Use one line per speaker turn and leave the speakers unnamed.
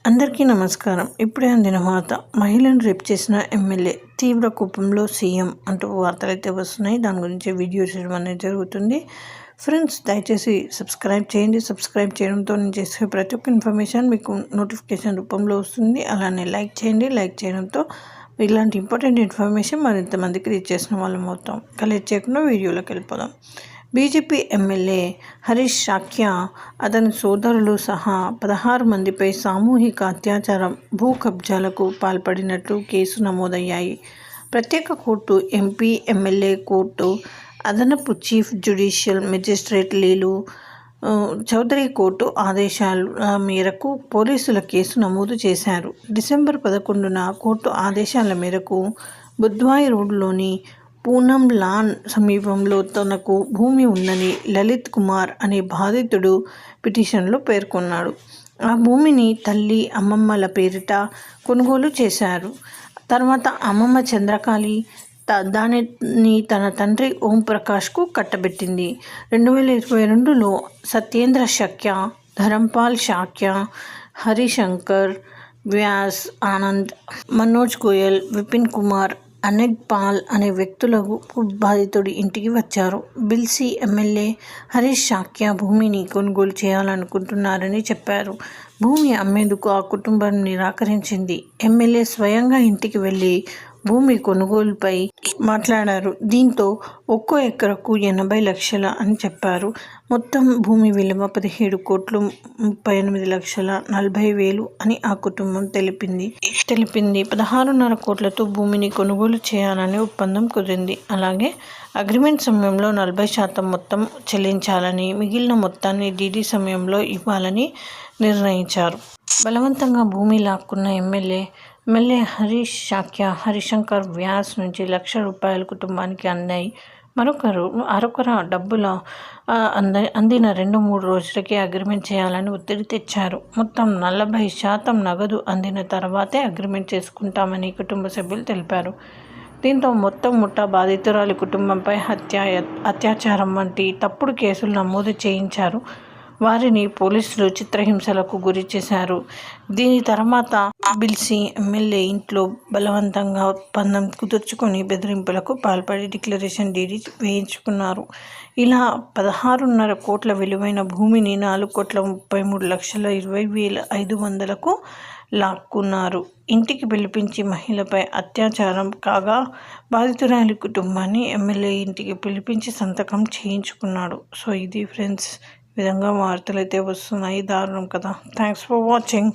అందరికీ నమస్కారం. ఇప్పుడే అందిన వార్త. మహిళను రేప్ చేసిన ఎమ్మెల్యే తీవ్ర కోపంలో సీఎం అంటూ వార్తలైతే వస్తున్నాయి. దాని గురించి వీడియో చేయడం అనేది జరుగుతుంది. ఫ్రెండ్స్, దయచేసి సబ్స్క్రైబ్ చేయండి. సబ్స్క్రైబ్ చేయడంతో నేను చేసే ప్రతి ఒక్క ఇన్ఫర్మేషన్ మీకు నోటిఫికేషన్ రూపంలో వస్తుంది. అలానే లైక్ చేయండి. లైక్ చేయడంతో ఇలాంటి ఇంపార్టెంట్ ఇన్ఫర్మేషన్ మరింత మందికి రీచ్ చేసిన వాళ్ళం అవుతాం. కలెక్ట్ చేయకుండా వీడియోలోకి వెళ్ళిపోదాం. బీజేపీ ఎమ్మెల్యే హరీష్ సాక్యా, అతని సోదరులు సహా 16 మందిపై సామూహిక అత్యాచారం, భూ కబ్జాలకు పాల్పడినట్లు కేసు నమోదయ్యాయి. ప్రత్యేక కోర్టు, ఎంపీ, ఎమ్మెల్యే కోర్టు, అదనపు chief judicial magistrate లీలు Chowdary court ఆదేశాల మేరకు పోలీసుల కేసు నమోదు చేశారు. డిసెంబర్ 11న కోర్టు ఆదేశాల మేరకు బుద్వాయి రోడ్లోని పూనం లాన్ సమీపంలో తనకు భూమి ఉందని లలిత్ కుమార్ అనే బాధితుడు పిటిషన్లో పేర్కొన్నాడు. ఆ భూమిని తల్లి, అమ్మమ్మల పేరిట కొనుగోలు చేశారు. తర్వాత అమ్మమ్మ చంద్రకాళి దానిని తన తండ్రి ఓం ప్రకాష్కు కట్టబెట్టింది. 2022లో సత్యేంద్ర షాక్యా, ధరంపాల్ షాక్యా, హరిశంకర్ వ్యాస్, ఆనంద్, మనోజ్ గోయల్, విపిన్ కుమార్, అనగ్ పాల్ అనే వ్యక్తులకు బాధితుడి ఇంటికి వచ్చారు. బిల్సీ ఎమ్మెల్యే హరీష్ సాక్యా భూమిని కొనుగోలు చేయాలనుకుంటున్నారని చెప్పారు. భూమి అమ్మేందుకు ఆ కుటుంబం నిరాకరించింది. ఎమ్మెల్యే స్వయంగా ఇంటికి వెళ్లి భూమి కొనుగోలుపై మాట్లాడారు. దీంతో ఒక్కో ఎకరకు 80 లక్షల అని చెప్పారు. మొత్తం భూమి విలువ 17 కోట్లు 38 లక్షల 40 వేలు అని ఆ కుటుంబం తెలిపింది. 16.5 కోట్లతో భూమిని కొనుగోలు చేయాలని ఒప్పందం కుదిరింది. అలాగే అగ్రిమెంట్ సమయంలో 40% మొత్తం చెల్లించాలని, మిగిలిన మొత్తాన్ని డీడీ సమయంలో ఇవ్వాలని నిర్ణయించారు. బలవంతంగా భూమి లాక్కున్న ఎమ్మెల్యే హరీష్ సాక్యా, హరిశంకర్ వ్యాస్ నుంచి ₹1,00,000 కుటుంబానికి అందాయి. మరొకరు డబ్బులు అందిన 2-3 రోజులకే అగ్రిమెంట్ చేయాలని ఒత్తిడి తెచ్చారు. మొత్తం 40% నగదు అందిన తర్వాతే అగ్రిమెంట్ చేసుకుంటామని కుటుంబ సభ్యులు తెలిపారు. దీంతో మొత్తం ముఠా బాధితురాలి కుటుంబంపై అత్యాచారం వంటి తప్పుడు కేసులు నమోదు చేయించారు. వారిని పోలీసులు చిత్రహింసలకు గురి చేశారు. దీని తర్వాత బిల్సీ ఎమ్మెల్యే ఇంట్లో బలవంతంగా ఒప్పందం కుదుర్చుకొని బెదిరింపులకు పాల్పడి డిక్లరేషన్ డీడీ వేయించుకున్నారు. ఇలా 16.5 కోట్ల విలువైన భూమిని 4,33,20,500కు లాక్కున్నారు. ఇంటికి పిలిపించి మహిళపై అత్యాచారం కాగా బాధితురాలి కుటుంబాన్ని ఎమ్మెల్యే ఇంటికి పిలిపించి సంతకం చేయించుకున్నాడు. సో ఇది ఫ్రెండ్స్, ఈ విధంగా వార్తలు అయితే వస్తున్నాయి. దారుణం కదా. Thanks for watching.